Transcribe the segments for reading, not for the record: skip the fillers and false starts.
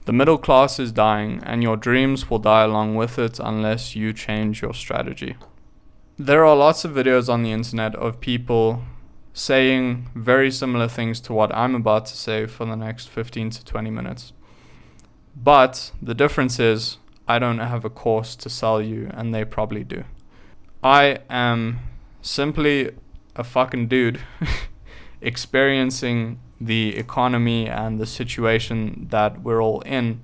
The middle class is dying, and your dreams will die along with it unless you change your strategy. There are lots of videos on the internet of people saying very similar things to what I'm about to say for the next 15 to 20 minutes. But the difference is I don't have a course to sell you, and they probably do. I am simply a fucking dude experiencing the economy and the situation that we're all in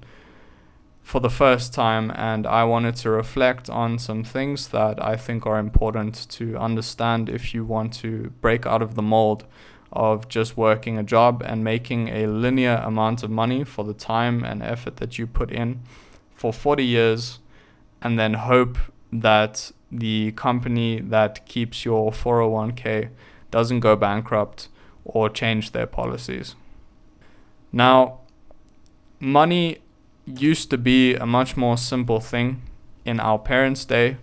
for the first time, and I wanted to reflect on some things that I think are important to understand if you want to break out of the mold of just working a job and making a linear amount of money for the time and effort that you put in for 40 years, and then hope that the company that keeps your 401k doesn't go bankrupt or change their policies. Now, money used to be a much more simple thing in our parents' day,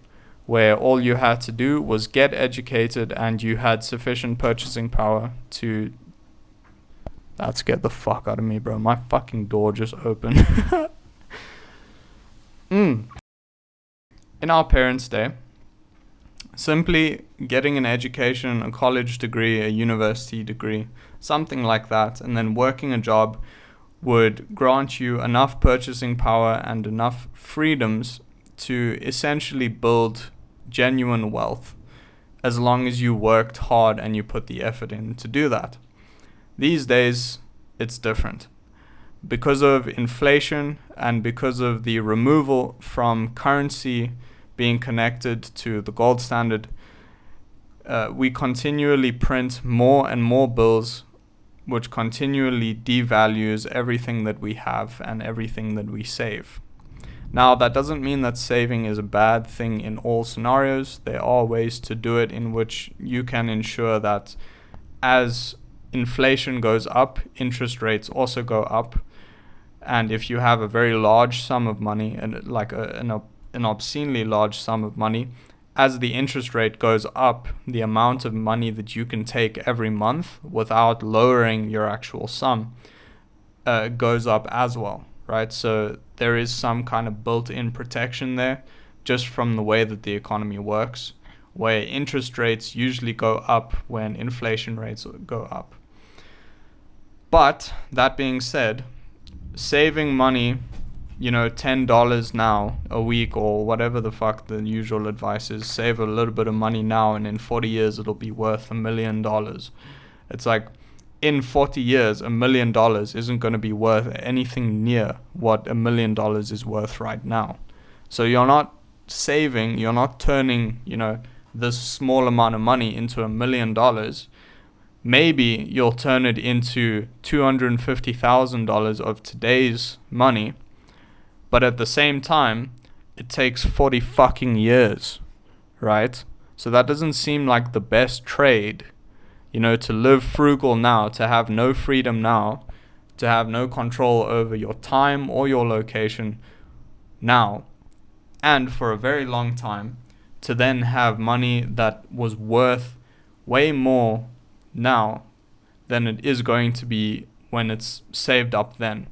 where all you had to do was get educated and you had sufficient purchasing power to... That scared the fuck out of me, bro. My fucking door just opened. In our parents' day, simply getting an education, a college degree, a university degree, something like that, and then working a job would grant you enough purchasing power and enough freedoms to essentially build genuine wealth, as long as you worked hard and you put the effort in to do that. These days, it's different. Because of inflation and because of the removal from currency being connected to the gold standard, we continually print more and more bills, which continually devalues everything that we have and everything that we save. Now, that doesn't mean that saving is a bad thing in all scenarios. There are ways to do it in which you can ensure that as inflation goes up, interest rates also go up. And if you have a very large sum of money, and like an obscenely large sum of money, as the interest rate goes up, the amount of money that you can take every month without lowering your actual sum goes up as well, right? So there is some kind of built-in protection there, just from the way that the economy works, where interest rates usually go up when inflation rates go up. But that being said, saving money, $10 now a week or whatever the fuck the usual advice is, save a little bit of money now and in 40 years it'll be worth $1 million. It's like, in 40 years, $1 million isn't going to be worth anything near what $1 million is worth right now. So you're not saving, you're not turning, this small amount of money into $1 million. Maybe you'll turn it into $250,000 of today's money, but at the same time, it takes 40 fucking years, right? So that doesn't seem like the best trade, to live frugal now, to have no freedom now, to have no control over your time or your location now, and for a very long time, to then have money that was worth way more now than it is going to be when it's saved up then.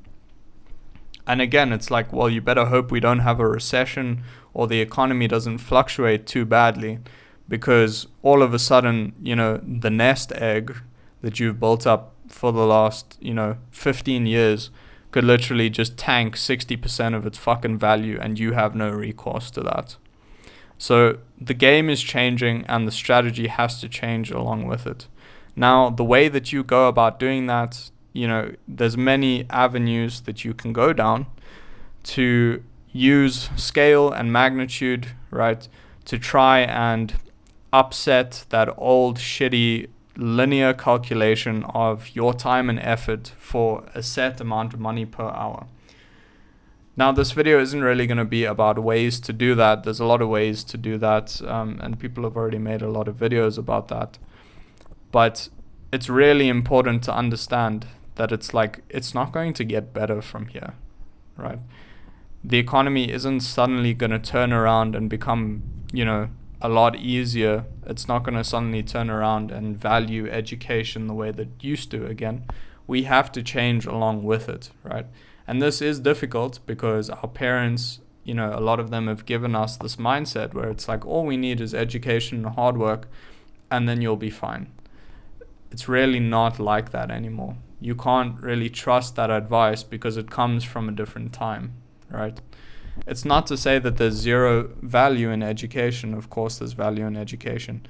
And again, it's like, well, you better hope we don't have a recession or the economy doesn't fluctuate too badly, because all of a sudden, the nest egg that you've built up for the last, 15 years could literally just tank 60% of its fucking value, and you have no recourse to that. So the game is changing and the strategy has to change along with it. Now, the way that you go about doing that, there's many avenues that you can go down to use scale and magnitude, right, to try and upset that old shitty linear calculation of your time and effort for a set amount of money per hour. Now, this video isn't really going to be about ways to do that. There's a lot of ways to do that, and people have already made a lot of videos about that. But it's really important to understand that it's not going to get better from here, right? The economy isn't suddenly going to turn around and become, a lot easier. It's not going to suddenly turn around and value education the way that it used to again. We have to change along with it, right? And this is difficult because our parents, a lot of them have given us this mindset where it's like, all we need is education and hard work, and then you'll be fine. It's really not like that anymore. You can't really trust that advice because it comes from a different time, right? It's not to say that there's zero value in education. Of course, there's value in education.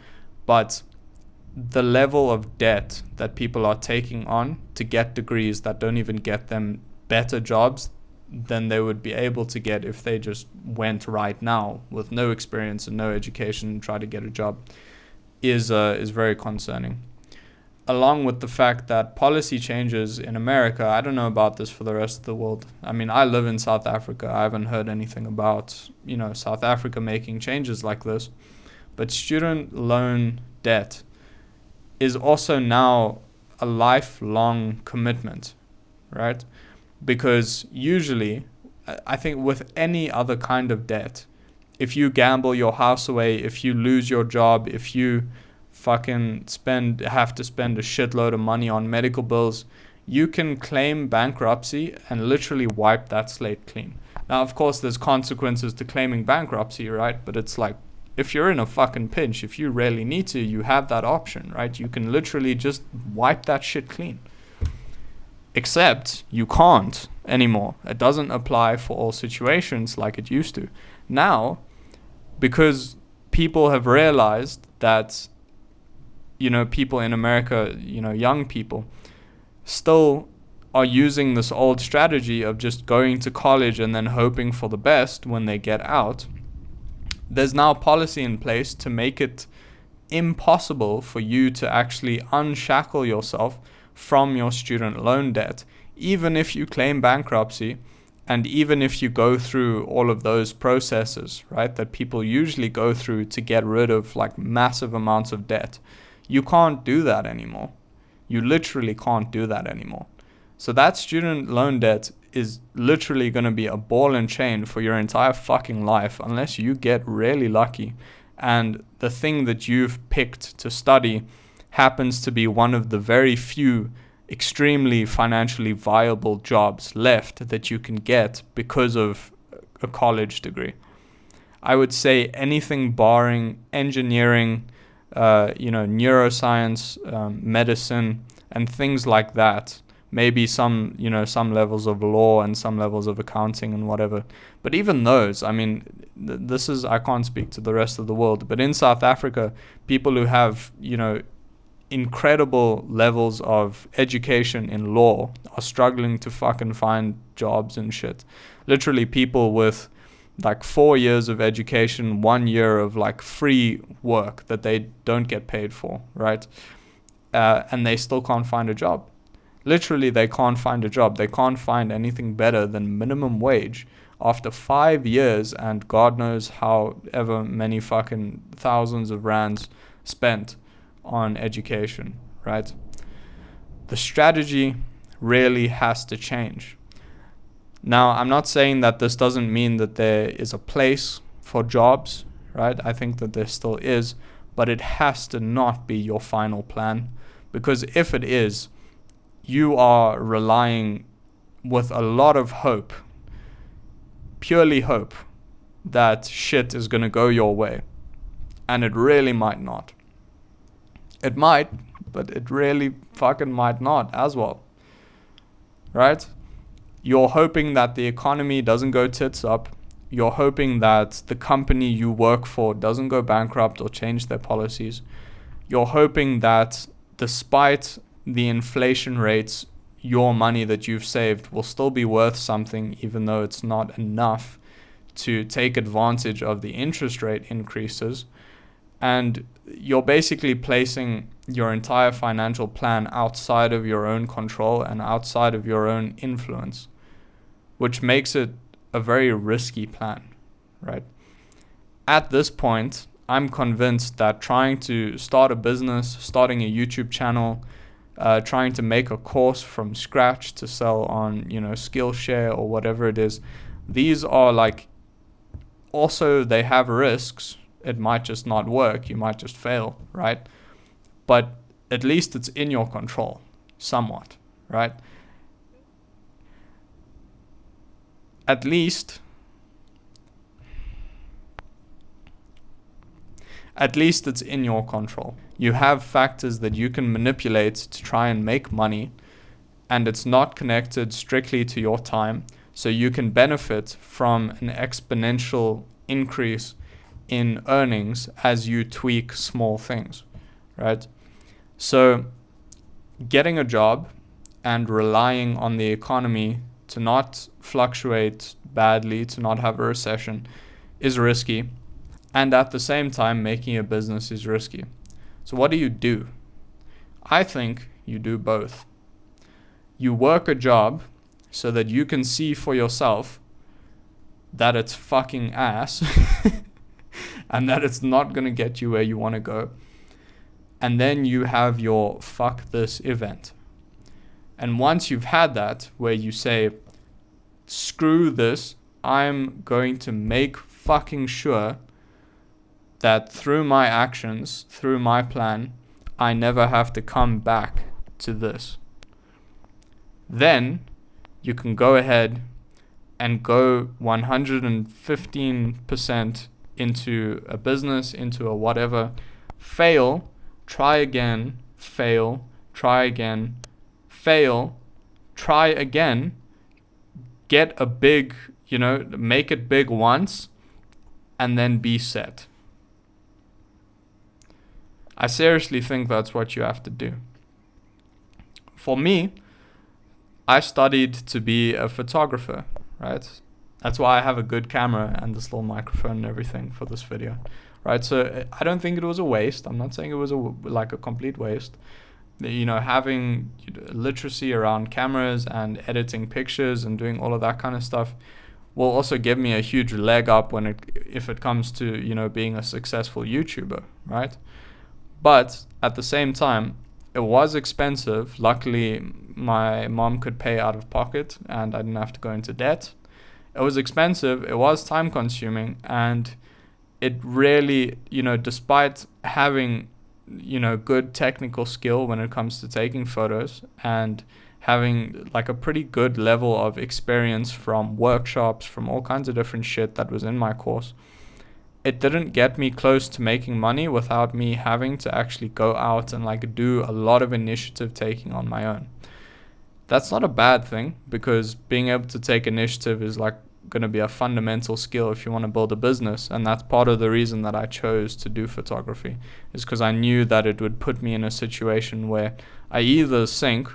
But the level of debt that people are taking on to get degrees that don't even get them better jobs than they would be able to get if they just went right now with no experience and no education and try to get a job is very concerning. Along with the fact that policy changes in America, I don't know about this for the rest of the world. I mean, I live in South Africa. I haven't heard anything about, South Africa making changes like this. But student loan debt is also now a lifelong commitment, right? Because usually, I think with any other kind of debt, if you gamble your house away, if you lose your job, if you fucking have to spend a shitload of money on medical bills, you can claim bankruptcy and literally wipe that slate clean. Now, of course, there's consequences to claiming bankruptcy, right? But it's like, if you're in a fucking pinch, if you really need to, you have that option, right? You can literally just wipe that shit clean. Except you can't anymore. It doesn't apply for all situations like it used to. Now, because people have realized that people in America, young people, still are using this old strategy of just going to college and then hoping for the best when they get out. There's now policy in place to make it impossible for you to actually unshackle yourself from your student loan debt, even if you claim bankruptcy and even if you go through all of those processes, right, that people usually go through to get rid of like massive amounts of debt. You can't do that anymore. You literally can't do that anymore. So that student loan debt is literally going to be a ball and chain for your entire fucking life unless you get really lucky and the thing that you've picked to study happens to be one of the very few extremely financially viable jobs left that you can get because of a college degree. I would say anything barring engineering, neuroscience, medicine, and things like that. Maybe some levels of law and some levels of accounting and whatever. But even those, I mean, I can't speak to the rest of the world, but in South Africa, people who have, incredible levels of education in law are struggling to fucking find jobs and shit. Literally people with like 4 years of education, 1 year of like free work that they don't get paid for, right? And they still can't find a job. Literally, they can't find a job. They can't find anything better than minimum wage after 5 years and God knows however many fucking thousands of rands spent on education, right? The strategy really has to change. Now, I'm not saying that this doesn't mean that there is a place for jobs, right? I think that there still is, but it has to not be your final plan, because if it is, you are relying with a lot of hope, purely hope, that shit is going to go your way. And it really might not. It might, but it really fucking might not as well. Right? You're hoping that the economy doesn't go tits up. You're hoping that the company you work for doesn't go bankrupt or change their policies. You're hoping that despite the inflation rates, your money that you've saved will still be worth something, even though it's not enough to take advantage of the interest rate increases. And you're basically placing your entire financial plan outside of your own control and outside of your own influence, which makes it a very risky plan, right? At this point, I'm convinced that trying to start a business, starting a YouTube channel, trying to make a course from scratch to sell on, Skillshare or whatever it is, these are like, also they have risks. It might just not work. You might just fail, right? But at least it's in your control, somewhat, right? at least it's in your control. You have factors that you can manipulate to try and make money, and it's not connected strictly to your time, so you can benefit from an exponential increase in earnings as you tweak small things, right? So getting a job and relying on the economy to not fluctuate badly, to not have a recession, is risky. And at the same time, making a business is risky. So what do? I think you do both. You work a job so that you can see for yourself that it's fucking ass and that it's not going to get you where you want to go. And then you have your fuck this event. And once you've had that, where you say, screw this, I'm going to make fucking sure that through my actions, through my plan, I never have to come back to this. Then you can go ahead and go 115% into a business, into a whatever, fail, try again, fail, try again, fail, try again, get a big, make it big once, and then be set. I seriously think that's what you have to do. For me, I studied to be a photographer, right? That's why I have a good camera and this little microphone and everything for this video, right? So I don't think it was a waste. I'm not saying it was a complete waste. Having literacy around cameras and editing pictures and doing all of that kind of stuff will also give me a huge leg up if it comes to, being a successful YouTuber, right? But at the same time, it was expensive. Luckily, my mom could pay out of pocket and I didn't have to go into debt. It was expensive, it was time consuming, and it really, despite having, good technical skill when it comes to taking photos and having like a pretty good level of experience from workshops, from all kinds of different shit that was in my course, it didn't get me close to making money without me having to actually go out and do a lot of initiative taking on my own. That's not a bad thing, because being able to take initiative is going to be a fundamental skill if you want to build a business. And that's part of the reason that I chose to do photography, is because I knew that it would put me in a situation where I either sink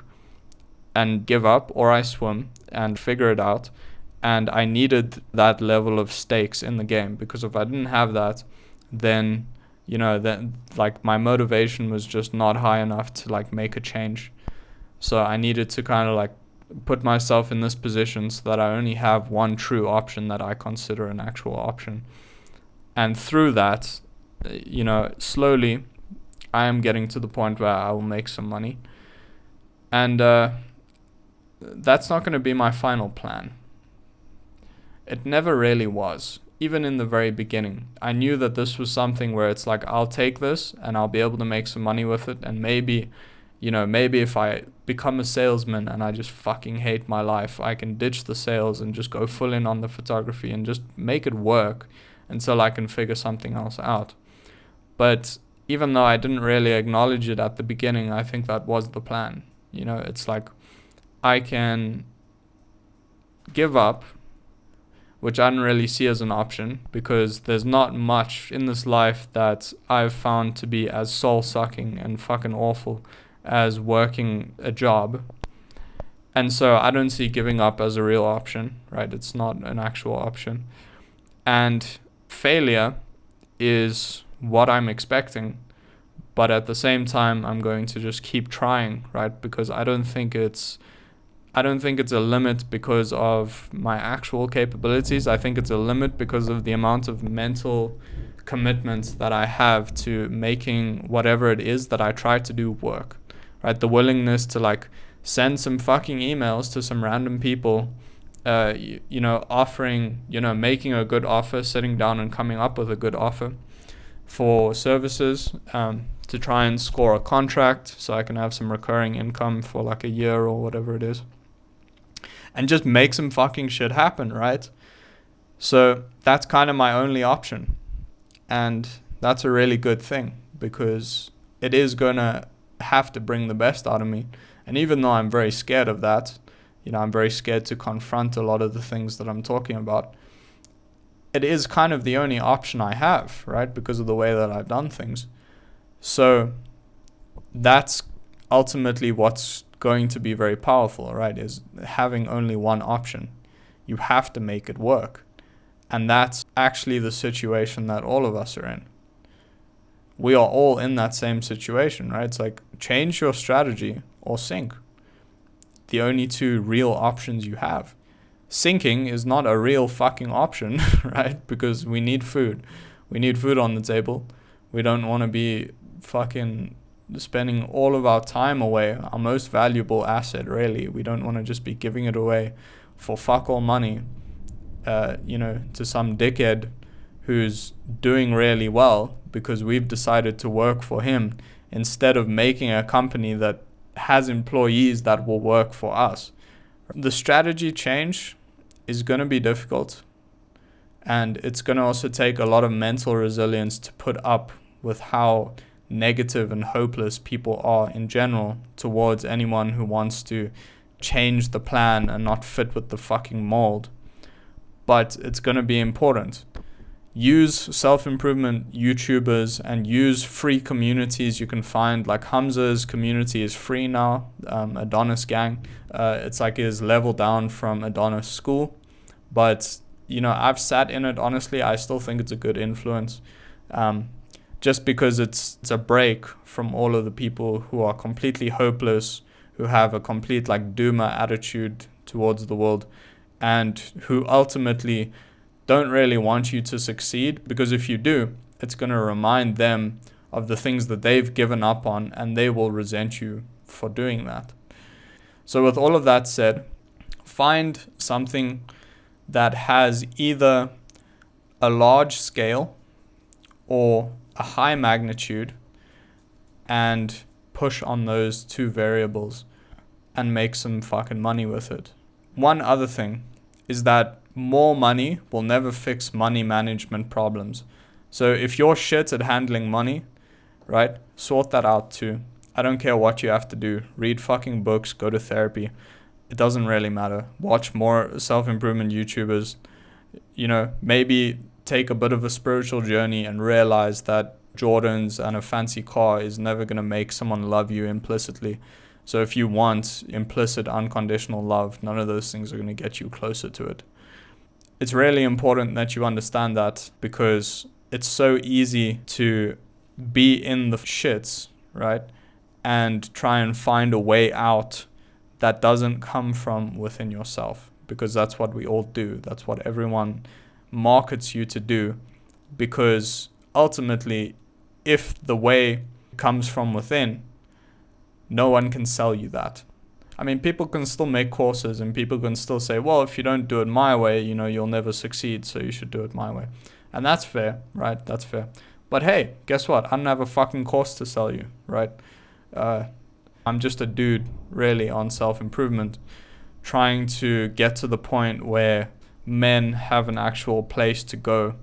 and give up or I swim and figure it out. And I needed that level of stakes in the game, because if I didn't have that, then my motivation was just not high enough to make a change. So I needed to kind of put myself in this position so that I only have one true option that I consider an actual option. And through that, slowly I am getting to the point where I will make some money. And that's not going to be my final plan. It never really was. Even in the very beginning, I knew that this was something where it's I'll take this and I'll be able to make some money with it. And maybe if I become a salesman and I just fucking hate my life, I can ditch the sales and just go full in on the photography and just make it work until I can figure something else out. But even though I didn't really acknowledge it at the beginning, I think that was the plan. It's I can give up, which I didn't really see as an option, because there's not much in this life that I've found to be as soul-sucking and fucking awful as working a job. And so I don't see giving up as a real option, right? It's not an actual option. And failure is what I'm expecting, but at the same time, I'm going to just keep trying, right? Because I don't think it's a limit because of my actual capabilities. I think it's a limit because of the amount of mental commitment that I have to making whatever it is that I try to do work, right? The willingness to send some fucking emails to some random people, offering, making a good offer, sitting down and coming up with a good offer for services, to try and score a contract so I can have some recurring income for a year or whatever it is. and just make some fucking shit happen, right? So that's kind of my only option. And that's a really good thing, because it is going to have to bring the best out of me. And even though I'm very scared of that, I'm very scared to confront a lot of the things that I'm talking about, it is kind of the only option I have, right? Because of the way that I've done things. So that's ultimately what's going to be very powerful, right? Is having only one option. You have to make it work. And that's actually the situation that all of us are in. We are all in that same situation, right? It's like, change your strategy or sink. The only two real options you have. Sinking is not a real fucking option, right? Because we need food. We need food on the table. We don't want to be fucking spending all of our time away, our most valuable asset, really. We don't want to just be giving it away for fuck all money, to some dickhead who's doing really well because we've decided to work for him, instead of making a company that has employees that will work for us. The strategy change is going to be difficult, and it's going to also take a lot of mental resilience to put up with how negative and hopeless people are in general towards anyone who wants to change the plan and not fit with the fucking mold. But it's going to be important. Use self-improvement YouTubers and use free communities you can find. Like Hamza's community is free now, Adonis Gang. It's like his level down from Adonis School. But, I've sat in it, honestly. I still think it's a good influence. Just because it's a break from all of the people who are completely hopeless, who have a complete doomer attitude towards the world, and who ultimately don't really want you to succeed, because if you do, it's going to remind them of the things that they've given up on, and they will resent you for doing that. So with all of that said, find something that has either a large scale or a high magnitude, and push on those two variables and make some fucking money with it. One other thing is that more money will never fix money management problems. So if you're shit at handling money, right, sort that out too. I don't care what you have to do. Read fucking books, go to therapy. It doesn't really matter. Watch more self-improvement YouTubers. Maybe take a bit of a spiritual journey and realize that Jordans and a fancy car is never going to make someone love you implicitly. So if you want implicit, unconditional love, none of those things are going to get you closer to it. It's really important that you understand that, because it's so easy to be in the shits, right? And try and find a way out that doesn't come from within yourself, because that's what we all do. That's what everyone markets you to do, because ultimately, if the way comes from within, no one can sell you that. I mean, people can still make courses, and people can still say, well, if you don't do it my way, you'll never succeed, so you should do it my way. And that's fair, right? That's fair. But hey, guess what? I don't have a fucking course to sell you, right? I'm just a dude, really, on self-improvement, trying to get to the point where men have an actual place to go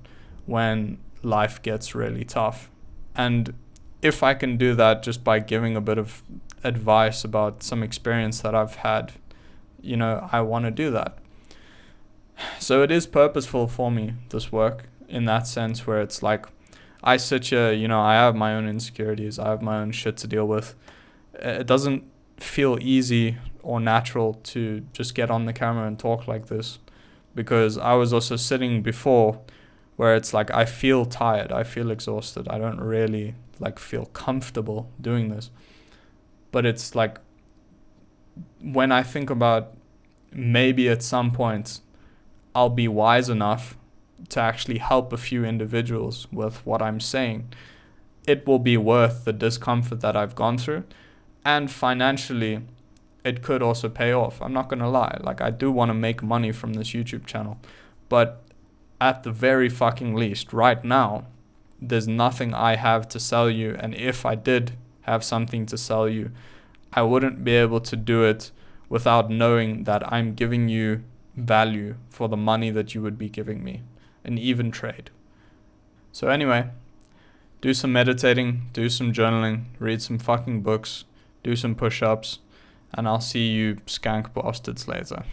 when life gets really tough. And if I can do that just by giving a bit of advice about some experience that I've had, I want to do that. So it is purposeful for me, this work, in that sense, where it's like, I sit here, I have my own insecurities, I have my own shit to deal with. It doesn't feel easy or natural to just get on the camera and talk like this, because I was also sitting before where it's like, I feel tired, I feel exhausted, I don't really feel comfortable doing this. But it's like, when I think about maybe at some point I'll be wise enough to actually help a few individuals with what I'm saying, it will be worth the discomfort that I've gone through. And financially, it could also pay off. I'm not going to lie. I do want to make money from this YouTube channel. But at the very fucking least, right now, there's nothing I have to sell you. And if I did have something to sell you, I wouldn't be able to do it without knowing that I'm giving you value for the money that you would be giving me. An even trade. So anyway, do some meditating, do some journaling, read some fucking books, do some push-ups, and I'll see you skank bastards later.